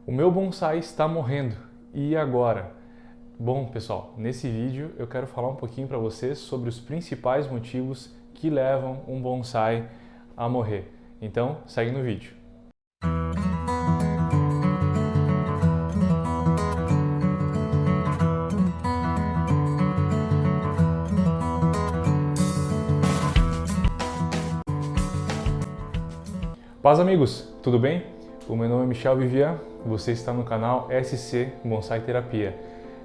O meu bonsai está morrendo. E agora? Bom, pessoal, nesse vídeo eu quero falar um pouquinho para vocês sobre os principais motivos que levam um bonsai a morrer. Então, segue no vídeo. Paz, amigos, tudo bem? O meu nome é Michel Vivian, você está no canal SC Bonsai Terapia.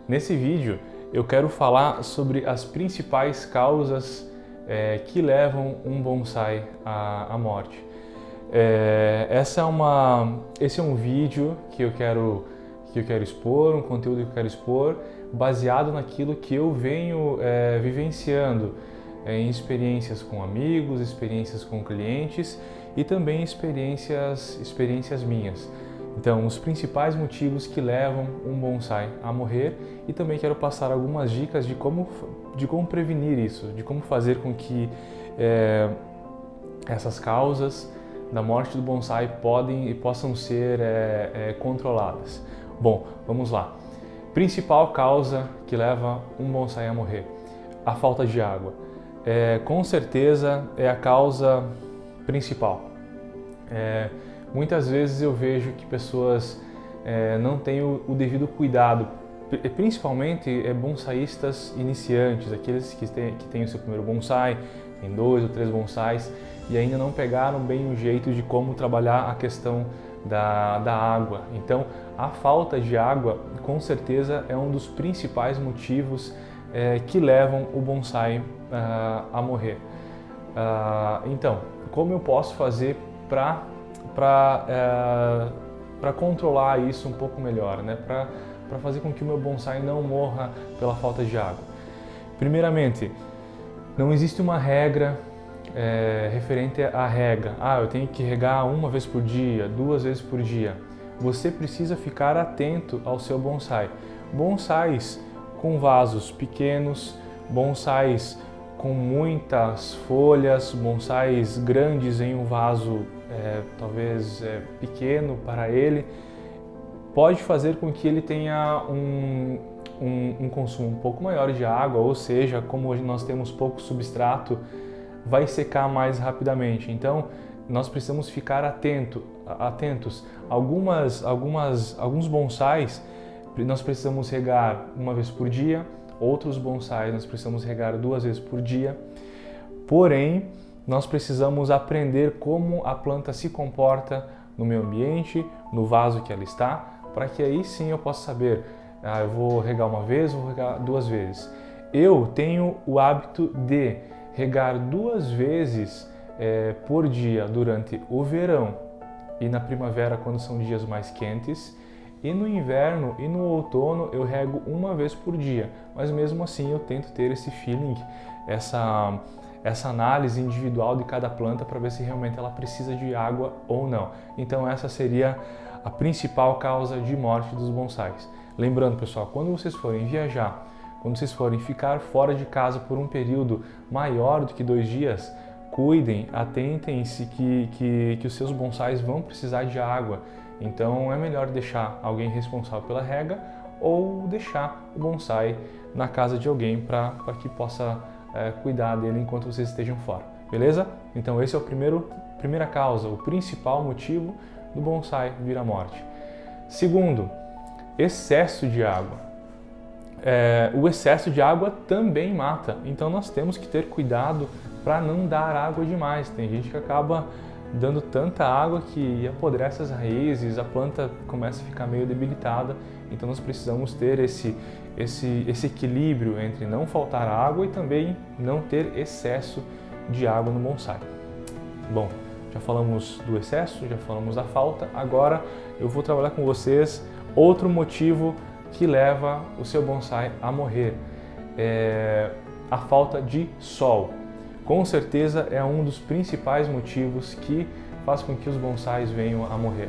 Nesse vídeo eu quero falar sobre as principais causas que levam um bonsai à morte. Esse é um vídeo que eu quero expor, um conteúdo que eu quero expor, baseado naquilo que eu venho vivenciando em experiências com amigos, experiências com clientes e também experiências minhas. Então, os principais motivos que levam um bonsai a morrer, e também quero passar algumas dicas de como prevenir isso, de como fazer com que essas causas da morte do bonsai possam ser controladas. Bom, vamos lá. Principal causa que leva um bonsai a morrer: a falta de água. Com certeza é a causa principal. Muitas vezes eu vejo que pessoas não têm o devido cuidado, principalmente bonsaístas iniciantes, aqueles que têm o seu primeiro bonsai, tem 2 ou 3 bonsais e ainda não pegaram bem o jeito de como trabalhar a questão da água. Então, a falta de água, com certeza, é um dos principais motivos que levam o bonsai a morrer. Então, como eu posso fazer para controlar isso um pouco melhor, né? Para fazer com que o meu bonsai não morra pela falta de água? Primeiramente, não existe uma regra referente à rega. Eu tenho que regar 1 vez por dia, 2 vezes por dia. Você precisa ficar atento ao seu bonsai. Bonsais com vasos pequenos, bonsais com muitas folhas, bonsais grandes em um vaso talvez pequeno para ele, pode fazer com que ele tenha um consumo um pouco maior de água, ou seja, como hoje nós temos pouco substrato, vai secar mais rapidamente. Então, nós precisamos ficar atentos. Alguns bonsais nós precisamos regar 1 vez por dia, outros bonsais nós precisamos regar 2 vezes por dia. Porém, nós precisamos aprender como a planta se comporta no meio ambiente, no vaso que ela está, para que aí sim eu possa saber, eu vou regar 1 vez, vou regar 2 vezes. Eu tenho o hábito de regar 2 vezes por dia durante o verão e na primavera, quando são dias mais quentes, e no inverno e no outono eu rego 1 vez por dia, mas mesmo assim eu tento ter esse feeling, essa análise individual de cada planta para ver se realmente ela precisa de água ou não. Então essa seria a principal causa de morte dos bonsais. Lembrando, pessoal, quando vocês forem viajar, quando vocês forem ficar fora de casa por um período maior do que 2 dias, cuidem, atentem-se que os seus bonsais vão precisar de água. Então é melhor deixar alguém responsável pela rega ou deixar o bonsai na casa de alguém para que possa cuidar dele enquanto vocês estejam fora, beleza? Então esse é primeira causa, o principal motivo do bonsai vir à morte. Segundo, excesso de água. O excesso de água também mata, então nós temos que ter cuidado para não dar água demais. Tem gente que acaba dando tanta água que apodrece as raízes, a planta começa a ficar meio debilitada, então nós precisamos ter esse equilíbrio entre não faltar água e também não ter excesso de água no bonsai. Bom, já falamos do excesso, já falamos da falta, agora eu vou trabalhar com vocês outro motivo que leva o seu bonsai a morrer: a falta de sol. Com certeza é um dos principais motivos que faz com que os bonsais venham a morrer.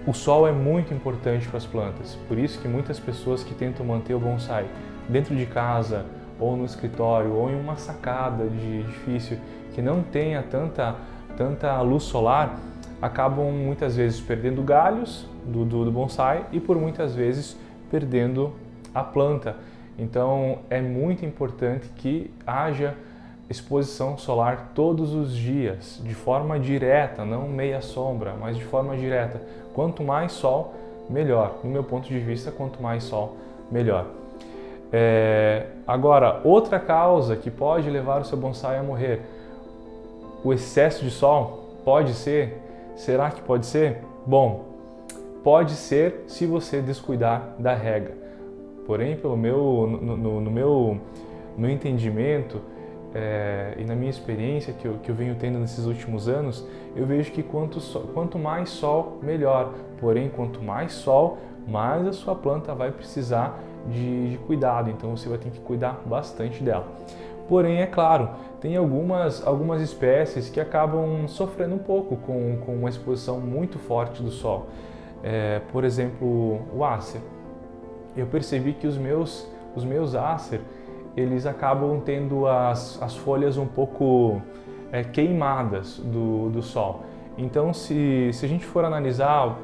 O sol é muito importante para as plantas, por isso que muitas pessoas que tentam manter o bonsai dentro de casa, ou no escritório, ou em uma sacada de edifício que não tenha tanta luz solar, acabam muitas vezes perdendo galhos do bonsai e por muitas vezes perdendo a planta. Então é muito importante que haja exposição solar todos os dias, de forma direta, não meia sombra, mas de forma direta. Quanto mais sol, melhor. No meu ponto de vista, quanto mais sol, melhor. Agora, outra causa que pode levar o seu bonsai a morrer, o excesso de sol, pode ser? Será que pode ser? Bom, pode ser se você descuidar da rega. Porém, no meu entendimento e na minha experiência que eu venho tendo nesses últimos anos, eu vejo que quanto mais sol, melhor. Porém, quanto mais sol, mais a sua planta vai precisar de cuidado. Então, você vai ter que cuidar bastante dela. Porém, é claro, tem algumas espécies que acabam sofrendo um pouco com uma exposição muito forte do sol. Por exemplo, o Acer. Eu percebi que os meus Acer, eles acabam tendo as folhas um pouco queimadas do sol. Então, se a gente for analisar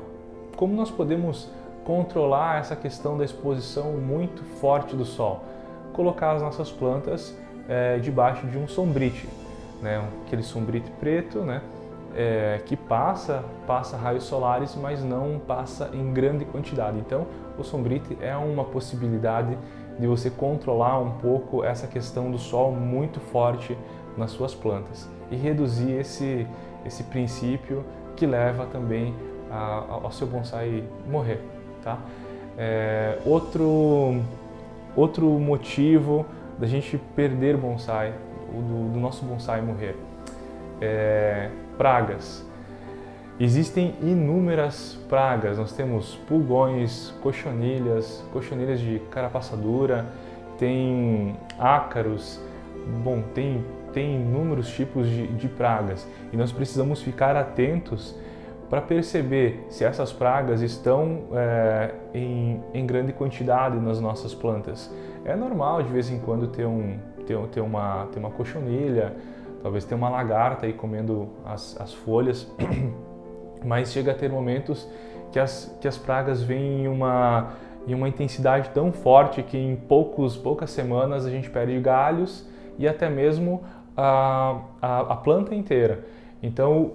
como nós podemos controlar essa questão da exposição muito forte do sol, colocar as nossas plantas debaixo de um sombrite, né? Aquele sombrite preto, né? Que passa raios solares, mas não passa em grande quantidade. Então, o sombrite é uma possibilidade de você controlar um pouco essa questão do sol muito forte nas suas plantas e reduzir esse princípio que leva também ao seu bonsai morrer, tá? Outro motivo da gente perder bonsai, do nosso bonsai morrer, pragas. Existem inúmeras pragas, nós temos pulgões, cochonilhas de carapaçadura, tem ácaros, bom, tem inúmeros tipos de pragas e nós precisamos ficar atentos para perceber se essas pragas estão em grande quantidade nas nossas plantas. É normal de vez em quando ter uma cochonilha, talvez ter uma lagarta aí comendo as folhas, mas chega a ter momentos que as pragas vêm em uma intensidade tão forte que em poucas semanas a gente perde galhos e até mesmo a planta inteira. Então,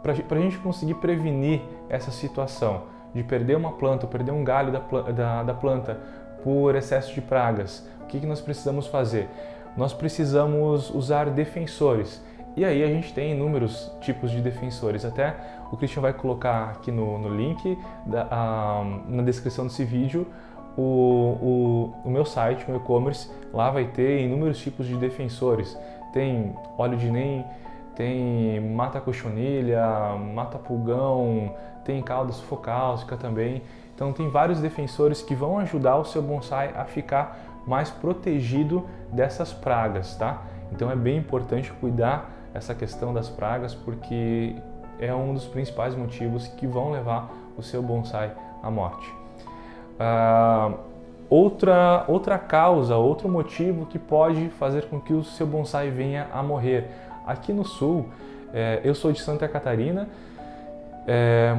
para a gente conseguir prevenir essa situação de perder uma planta, ou perder um galho da planta por excesso de pragas, o que nós precisamos fazer? Nós precisamos usar defensores. E aí a gente tem inúmeros tipos de defensores. Até o Christian vai colocar aqui no link, na descrição desse vídeo, o meu site, meu e-commerce. Lá vai ter inúmeros tipos de defensores. Tem óleo de NEM, tem mata-cochonilha, mata-pulgão, tem calda sulfocálcica também. Então tem vários defensores que vão ajudar o seu bonsai a ficar mais protegido dessas pragas, tá? Então é bem importante cuidar essa questão das pragas, porque é um dos principais motivos que vão levar o seu bonsai à morte. Outra causa, outro motivo que pode fazer com que o seu bonsai venha a morrer. Aqui no sul, eu sou de Santa Catarina,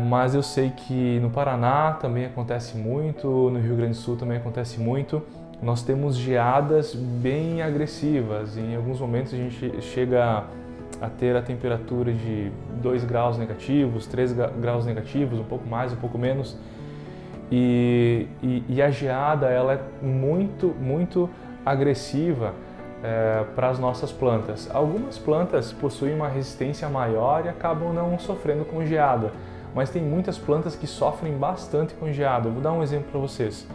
mas eu sei que no Paraná também acontece muito, no Rio Grande do Sul também acontece muito. Nós temos geadas bem agressivas. Em alguns momentos a gente chega a ter a temperatura de 2 graus negativos, 3 graus negativos, um pouco mais, um pouco menos. E a geada ela é muito agressiva para as nossas plantas. Algumas plantas possuem uma resistência maior e acabam não sofrendo com geada, mas tem muitas plantas que sofrem bastante com geada. Eu vou dar um exemplo para vocês.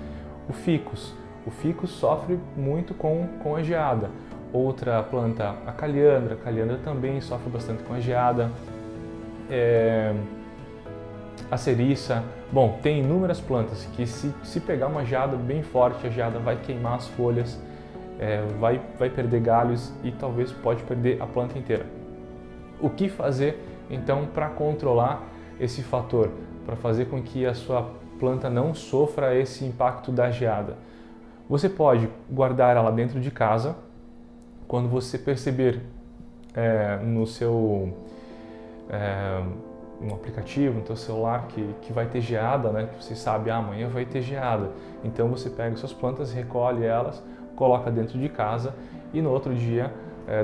O ficus. O ficus sofre muito com a geada. Outra planta, a caliandra também sofre bastante com a geada. A ceriça. Bom, tem inúmeras plantas que se pegar uma geada bem forte, a geada vai queimar as folhas, vai perder galhos e talvez pode perder a planta inteira. O que fazer então para controlar esse fator, para fazer com que a sua planta não sofra esse impacto da geada? Você pode guardar ela dentro de casa. Quando você perceber um aplicativo no teu celular que vai ter geada, né? Que você sabe, amanhã vai ter geada. Então você pega suas plantas, recolhe elas, coloca dentro de casa e no outro dia,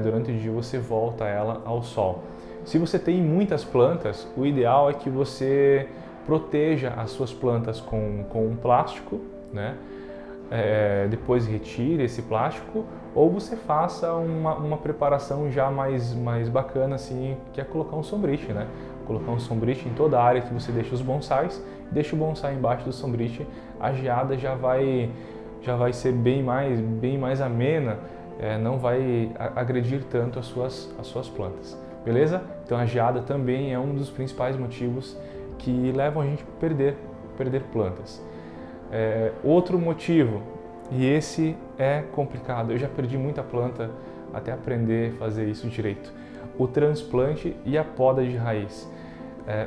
durante o dia, você volta ela ao sol. Se você tem muitas plantas, o ideal é que você proteja as suas plantas com um plástico, né? Depois retire esse plástico, ou você faça uma preparação já mais bacana, assim, que é colocar um sombrite, né? Colocar um sombrite em toda a área que você deixa os bonsais, deixa o bonsai embaixo do sombrite, a geada já vai ser bem mais amena, não vai agredir tanto as suas plantas, beleza? Então a geada também é um dos principais motivos que levam a gente a perder plantas. Outro motivo, e esse é complicado, eu já perdi muita planta até aprender a fazer isso direito, o transplante e a poda de raiz.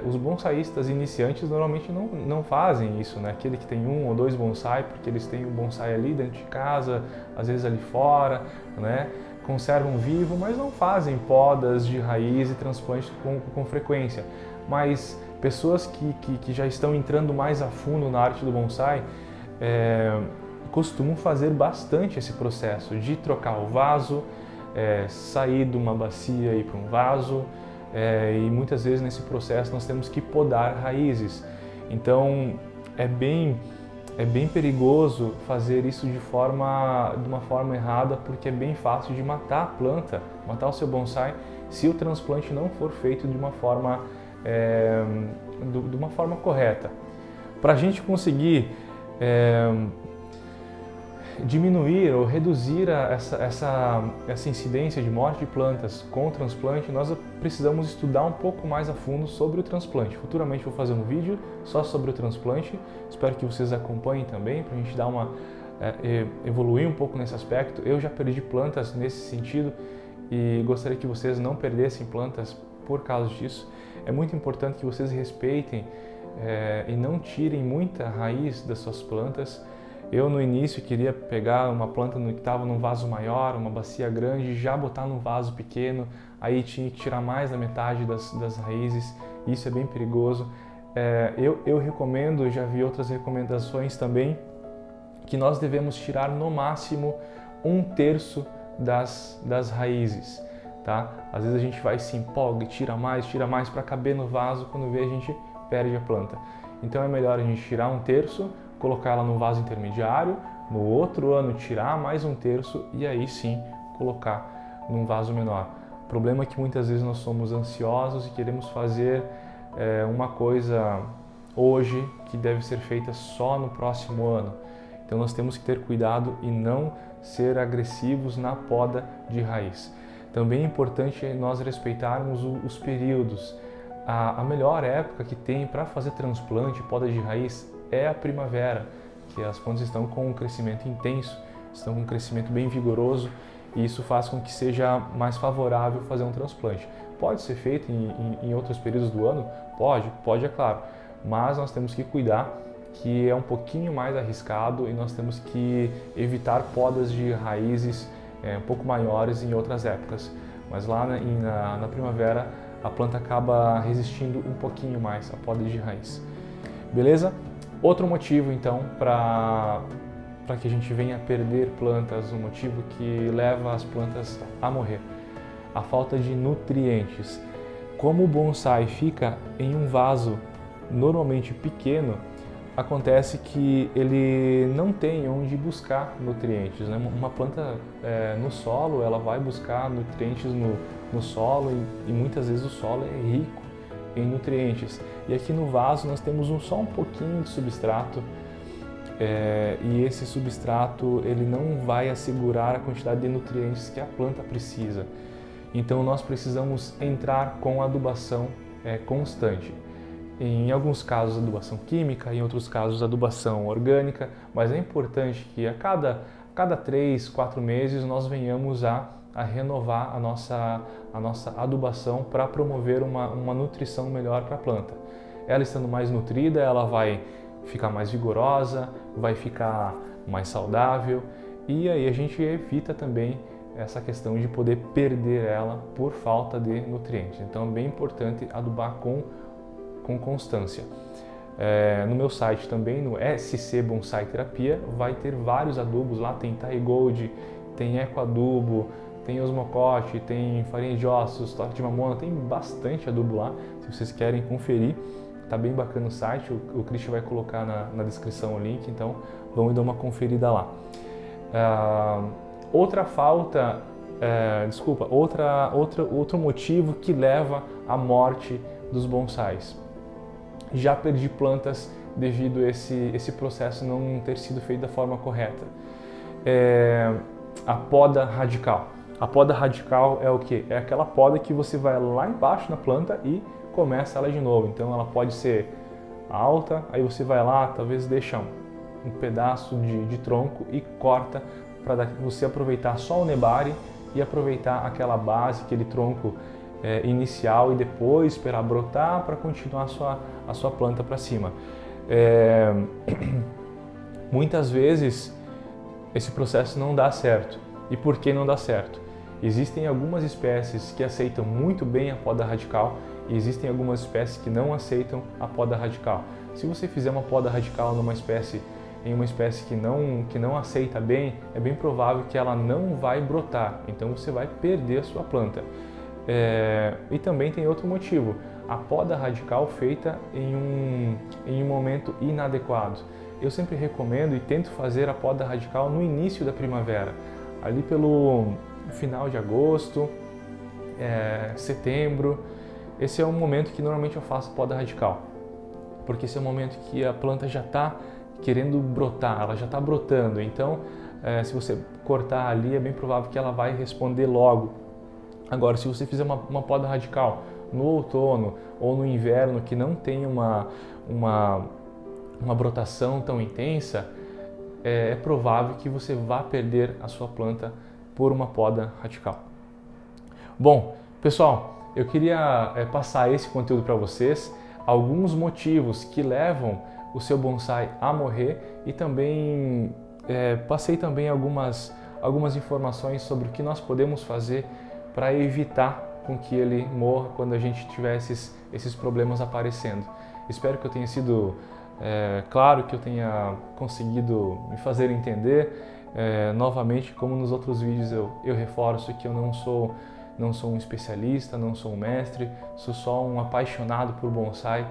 Os bonsaístas iniciantes normalmente não fazem isso, né? Aquele que tem 1 ou 2 bonsai, porque eles têm o bonsai ali dentro de casa, às vezes ali fora, né? Conservam vivo, mas não fazem podas de raiz e transplante com frequência. Mas pessoas que já estão entrando mais a fundo na arte do bonsai costumam fazer bastante esse processo de trocar o vaso, sair de uma bacia e ir para um vaso, e muitas vezes nesse processo nós temos que podar raízes. Então é bem perigoso fazer isso de uma forma errada, porque é bem fácil de matar a planta, matar o seu bonsai, se o transplante não for feito de uma forma correta. Para a gente conseguir diminuir ou reduzir essa incidência de morte de plantas com o transplante, nós precisamos estudar um pouco mais a fundo sobre o transplante. Futuramente vou fazer um vídeo só sobre o transplante, espero que vocês acompanhem também, para a gente dar evoluir um pouco nesse aspecto. Eu já perdi plantas nesse sentido e gostaria que vocês não perdessem plantas por causa disso. É muito importante que vocês respeitem e não tirem muita raiz das suas plantas. Eu no início queria pegar uma planta que estava num vaso maior, uma bacia grande, já botar num vaso pequeno, aí tinha que tirar mais da metade das raízes, isso é bem perigoso. Eu recomendo, já vi outras recomendações também, que nós devemos tirar no máximo 1/3 das raízes, tá? Às vezes a gente vai se empolga e tira mais para caber no vaso, quando vê a gente perde a planta. Então é melhor a gente tirar 1/3, colocar ela no vaso intermediário, no outro ano tirar mais 1/3 e aí sim colocar num vaso menor. O problema é que muitas vezes nós somos ansiosos e queremos fazer uma coisa hoje que deve ser feita só no próximo ano. Então nós temos que ter cuidado e não ser agressivos na poda de raiz. Também é importante nós respeitarmos os períodos. A melhor época que tem para fazer transplante, poda de raiz, é a primavera, que as plantas estão com um crescimento intenso, estão com um crescimento bem vigoroso, e isso faz com que seja mais favorável fazer um transplante. Pode ser feito em outros períodos do ano? Pode, é claro, mas nós temos que cuidar que é um pouquinho mais arriscado e nós temos que evitar podas de raízes um pouco maiores em outras épocas. Mas lá na primavera a planta acaba resistindo um pouquinho mais à poda de raiz. Beleza? Outro motivo então para que a gente venha a perder plantas, um motivo que leva as plantas a morrer, a falta de nutrientes. Como o bonsai fica em um vaso normalmente pequeno, acontece que ele não tem onde buscar nutrientes, né? Uma planta no solo, ela vai buscar nutrientes no solo e muitas vezes o solo é rico em nutrientes. E aqui no vaso nós temos só um pouquinho de substrato e esse substrato ele não vai assegurar a quantidade de nutrientes que a planta precisa. Então nós precisamos entrar com adubação constante. Em alguns casos adubação química, em outros casos adubação orgânica, mas é importante que a cada 3, 4 meses nós venhamos a renovar a nossa adubação para promover uma nutrição melhor para a planta. Ela estando mais nutrida, ela vai ficar mais vigorosa, vai ficar mais saudável e aí a gente evita também essa questão de poder perder ela por falta de nutrientes. Então é bem importante adubar com com constância. No meu site também, no SC Bonsai Terapia, vai ter vários adubos lá, tem Thai Gold, tem Eco Adubo, tem Osmocote, tem farinha de ossos, toque de mamona, tem bastante adubo lá, se vocês querem conferir, tá bem bacana o site, o Christian vai colocar na descrição o link, então vão e dar uma conferida lá. Outro motivo que leva à morte dos bonsais. Já perdi plantas devido a esse processo não ter sido feito da forma correta. A poda radical. A poda radical é o quê? É aquela poda que você vai lá embaixo na planta e começa ela de novo. Então ela pode ser alta, aí você vai lá, talvez deixa um pedaço de tronco e corta para você aproveitar só o nebari e aproveitar aquela base, aquele tronco inicial e depois esperar brotar para continuar a sua planta para cima. Muitas vezes esse processo não dá certo. E por que não dá certo? Existem algumas espécies que aceitam muito bem a poda radical e existem algumas espécies que não aceitam a poda radical. Se você fizer uma poda radical em uma espécie que não aceita bem, é bem provável que ela não vai brotar, então você vai perder a sua planta. E também tem outro motivo, a poda radical feita em um momento inadequado. Eu sempre recomendo e tento fazer a poda radical no início da primavera, ali pelo final de agosto, setembro. Esse é o momento que normalmente eu faço a poda radical, porque esse é o momento que a planta já está querendo brotar, ela já está brotando, então se você cortar ali é bem provável que ela vai responder logo. Agora, se você fizer uma poda radical no outono ou no inverno que não tem uma brotação tão intensa, é provável que você vá perder a sua planta por uma poda radical. Bom, pessoal, eu queria passar esse conteúdo para vocês, alguns motivos que levam o seu bonsai a morrer e também passei também algumas informações sobre o que nós podemos fazer para evitar com que ele morra quando a gente tiver esses problemas aparecendo. Espero que eu tenha sido claro, que eu tenha conseguido me fazer entender. Novamente, como nos outros vídeos, eu reforço que eu não sou um especialista, não sou um mestre, sou só um apaixonado por bonsai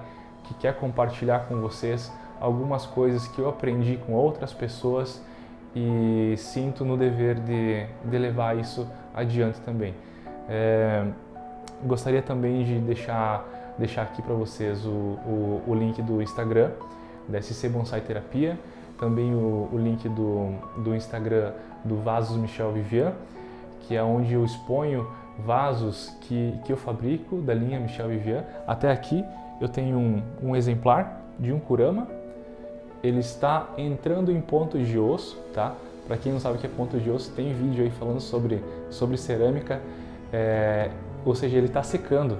que quer compartilhar com vocês algumas coisas que eu aprendi com outras pessoas e sinto no dever de levar isso adiante também. Gostaria também de deixar aqui para vocês o link do Instagram, da SC Bonsai Terapia, também o link do Instagram do Vasos Michel Vivian, que é onde eu exponho vasos que eu fabrico da linha Michel Vivian. Até aqui eu tenho um exemplar de um Kurama, ele está entrando em pontos de osso, tá? Para quem não sabe o que é ponto de osso, tem vídeo aí falando sobre cerâmica, ou seja, ele está secando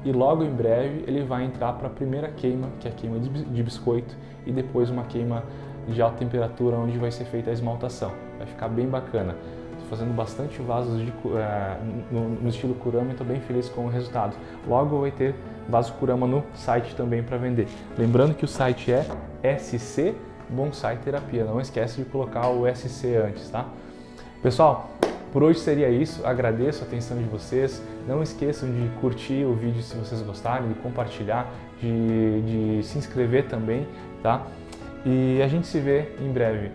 e logo em breve ele vai entrar para a primeira queima, que é a queima de biscoito, e depois uma queima de alta temperatura onde vai ser feita a esmaltação. Vai ficar bem bacana. Estou fazendo bastante vasos no estilo Kurama e estou bem feliz com o resultado. Logo vai ter vaso Kurama no site também para vender. Lembrando que o site é SC Bonsai Terapia, não esquece de colocar o SC antes, tá? Pessoal, por hoje seria isso, agradeço a atenção de vocês, não esqueçam de curtir o vídeo se vocês gostarem, de compartilhar, de se inscrever também, tá? E a gente se vê em breve.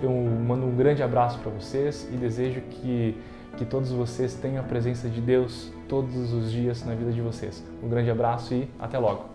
Eu mando um grande abraço para vocês e desejo que todos vocês tenham a presença de Deus todos os dias na vida de vocês. Um grande abraço e até logo!